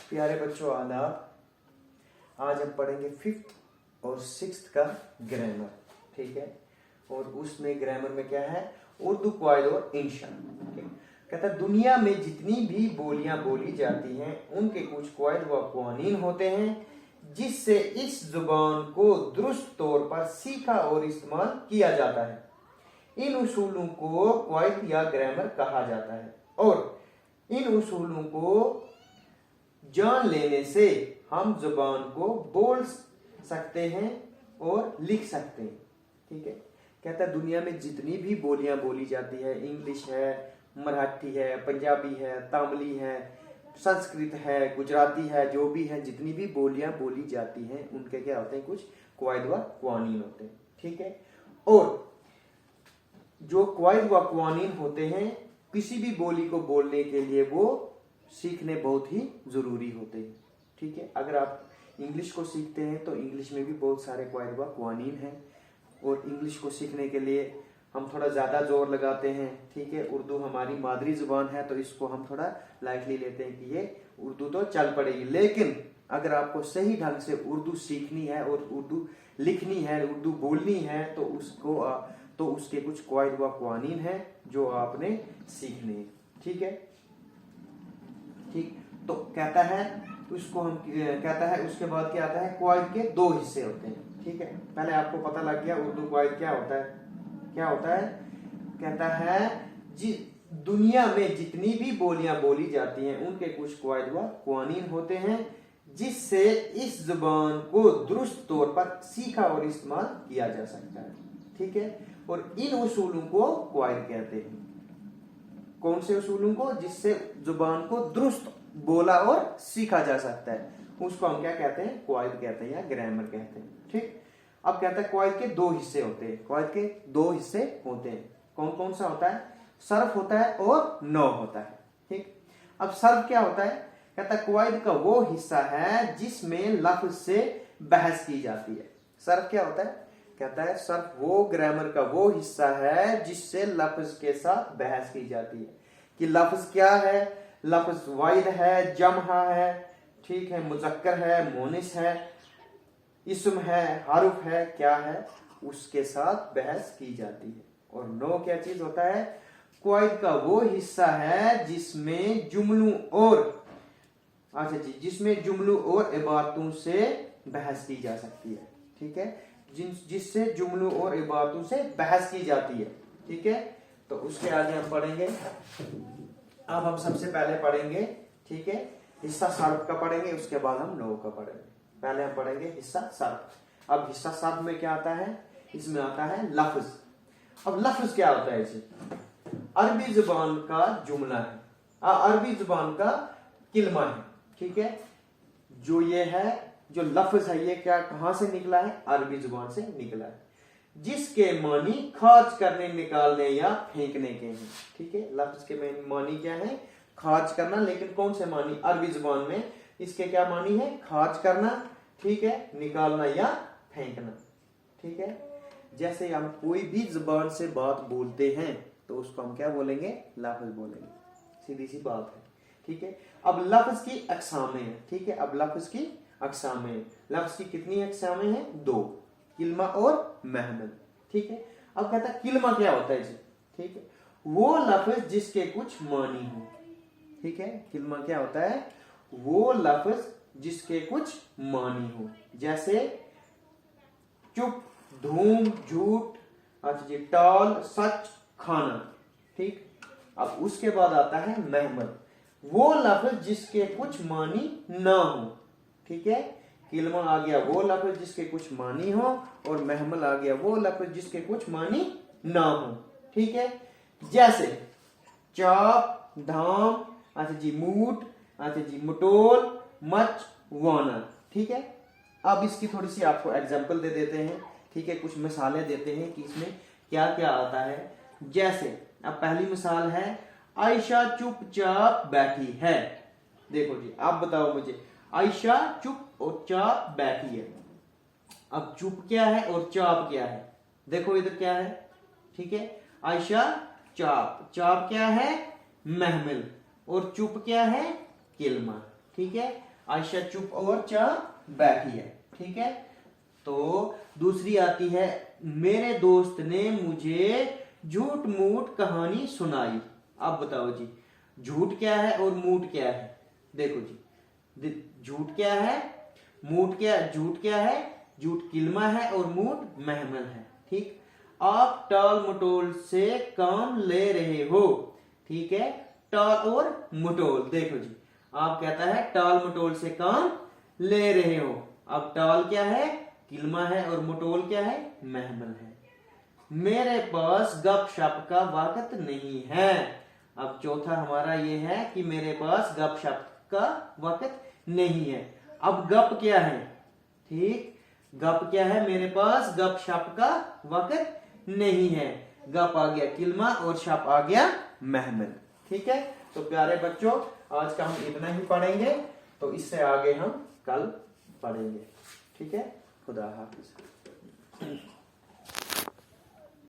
प्यारे बच्चों आदाब। आज हम पढ़ेंगे 5th और 6th का ग्रामर, ठीक है। और उसमें ग्रामर में क्या है, उर्दू क्वाइद और इंशा। कहता है दुनिया में जितनी भी बोलियां बोली जाती हैं उनके कुछ क्वाइद व कवानीन होते हैं जिससे इस जुबान को दुरुस्त तौर पर सीखा और इस्तेमाल किया जाता है। इन उसूलों को क्वाइद या ग्रामर कहा जाता है और इन उसूलों को जान लेने से हम जुबान को बोल सकते हैं और लिख सकते हैं, ठीक है। कहता है दुनिया में जितनी भी बोलियां बोली जाती है, इंग्लिश है, मराठी है, पंजाबी है, तमिली है, संस्कृत है, गुजराती है, जो भी है, जितनी भी बोलियां बोली जाती हैं उनके क्या होते हैं, कुछ क्वाइद व कवानीन होते हैं, ठीक है। और जो क्वाइद व कवानीन होते हैं किसी भी बोली को बोलने के लिए वो सीखने बहुत ही जरूरी होते हैं, ठीक है। अगर आप इंग्लिश को सीखते हैं तो इंग्लिश में भी बहुत सारे क्वाइद व कवानीन हैं और इंग्लिश को सीखने के लिए हम थोड़ा ज्यादा जोर लगाते हैं, ठीक है। उर्दू हमारी मादरी जुबान है तो इसको हम थोड़ा लाइटली लेते हैं कि ये उर्दू तो चल पड़ेगी, लेकिन अगर आपको सही ढंग से उर्दू सीखनी है और उर्दू लिखनी है, उर्दू बोलनी है तो उसके कुछ क्वाइद व कवानीन हैं जो आपने सीखने हैं, ठीक है। ठीक, तो कहता है उसको हम कहता है उसके बाद क्या आता है, क्वाइद के दो हिस्से होते हैं, ठीक है। पहले आपको पता लग गया उर्दू क्वाइद क्या होता है, क्या होता है। कहता है दुनिया में जितनी भी बोलियां बोली जाती हैं उनके कुछ क्वाइद व कवानीन होते हैं जिससे इस जुबान को दुरुस्त तौर पर सीखा और इस्तेमाल किया जा सकता है, ठीक है। और इन उसूलों को क्वाइद कहते हैं। कौन से उसूलों को, जिससे जुबान को दुरुस्त बोला और सीखा जा सकता है, उसको हम क्या कहते हैं, क्वाइद कहते हैं या ग्रामर कहते हैं, ठीक। अब कहता है क्वाइद के दो हिस्से होते हैं, क्वाइद के दो हिस्से होते हैं। कौन कौन सा होता है, सर्फ होता है और नौ होता है, ठीक। अब सर्फ क्या होता है, कहता है क्वाइद का वो हिस्सा है जिसमें लफ्ज से बहस की जाती है। सर्फ क्या होता है, कहता है सर्फ वो ग्रामर का वो हिस्सा है जिससे लफ्ज के साथ बहस की जाती है कि लफ्ज क्या है, लफ्ज वाहिद है, जमहा है, ठीक है, मुजक्कर है, मोनिस है, इस्म है, हर्फ है, क्या है, उसके साथ बहस की जाती है। और नो क्या चीज होता है, क्वाइद का वो हिस्सा है जिसमें जुमलों और इबारतों से बहस की जा सकती है, ठीक है, जिससे जुमलों और इबारतों से बहस की जाती है, ठीक है। तो उसके आगे हम पढ़ेंगे। अब हम सबसे पहले पढ़ेंगे, ठीक है, हिस्सा सर्फ का पढ़ेंगे, उसके बाद हम नो का पढ़ेंगे। पहले हम पढ़ेंगे हिस्सा सर्फ। अब हिस्सा सर्फ में क्या आता है, इसमें आता है लफ्ज। अब लफ्ज क्या होता है, इसे अरबी जुबान का जुमला है, अरबी जुबान का किल्मा है, ठीक है। जो ये है, जो लफ्ज है, ये क्या कहां से निकला है, अरबी जुबान से निकला है, जिसके मानी खाज करने, निकालने या फेंकने के हैं, ठीक है। लफ्ज के मानी क्या है, खाज करना, लेकिन कौन से मानी, अरबी जुबान में इसके क्या मानी है, खाज करना, ठीक है, निकालना या फेंकना, ठीक है। जैसे हम कोई भी जुबान से बात बोलते हैं तो उसको हम क्या बोलेंगे, लफ्ज बोलेंगे, सीधी सी बात है, ठीक है। अब लफ्ज की अक़सामें हैं, ठीक है। अब लफ्ज की अक़सामें, लफ्ज की कितनी अक़सामें हैं, दो, किल्मा और महमल, ठीक है। अब कहता है किल्मा क्या होता है, ठीक है, वो लफ्ज जिसके कुछ मानी हो, ठीक है। किल्मा क्या होता है, वो लफ्ज जिसके कुछ मानी हो, जैसे चुप, धूम, झूठ, अच्छा जी, टाल, सच, खाना, ठीक। अब उसके बाद आता है महमल, वो लफ्ज जिसके कुछ मानी ना हो, ठीक है। किल्मा आ गया वो लफ्ज जिसके कुछ मानी हो और महमल आ गया वो लफ्ज जिसके कुछ मानी ना हो, ठीक है। जैसे चाप, धाम, अच्छा जी, मूठ, अच्छा जी, मटोल, मच, वाना, ठीक है। अब इसकी थोड़ी सी आपको एग्जांपल दे देते हैं, ठीक है, कुछ मिसालें देते हैं कि इसमें क्या क्या आता है। जैसे अब पहली मिसाल है, आयशा चुपचाप बैठी है। देखो जी, आप बताओ मुझे, आयशा चुप और चाप बैठी है। अब चुप क्या है और चाप क्या है, देखो इधर क्या है, ठीक है। आयशा चाप, चाप क्या है, महमिल, और चुप क्या है, किल्मा, ठीक है। आयशा चुप और चा बैठी है, ठीक है। तो दूसरी आती है, मेरे दोस्त ने मुझे झूठ मूठ कहानी सुनाई। अब बताओ जी, झूठ क्या है और मूठ क्या है? देखो जी, झूठ क्या है, मूठ क्या, झूठ क्या है, झूठ किल्मा है और मूठ महमल है, ठीक। आप टाल मटोल से काम ले रहे हो, ठीक है। टाल और मटोल, देखो जी, आप कहता है टाल मटोल से काम ले रहे हो। अब टाल क्या है, किल्मा है, और मटोल क्या है, महमल है। मेरे पास गप शप का वक्त नहीं है। अब चौथा हमारा ये है कि मेरे पास गप शप का वक्त नहीं है। अब गप क्या है, ठीक, गप क्या है, मेरे पास गप शप का वक्त नहीं है। गप आ गया किल्मा और शप आ गया महमल, ठीक है। तो प्यारे बच्चों, आज का हम इतना ही पढ़ेंगे, तो इससे आगे हम कल पढ़ेंगे, ठीक है। खुदा हाफिज।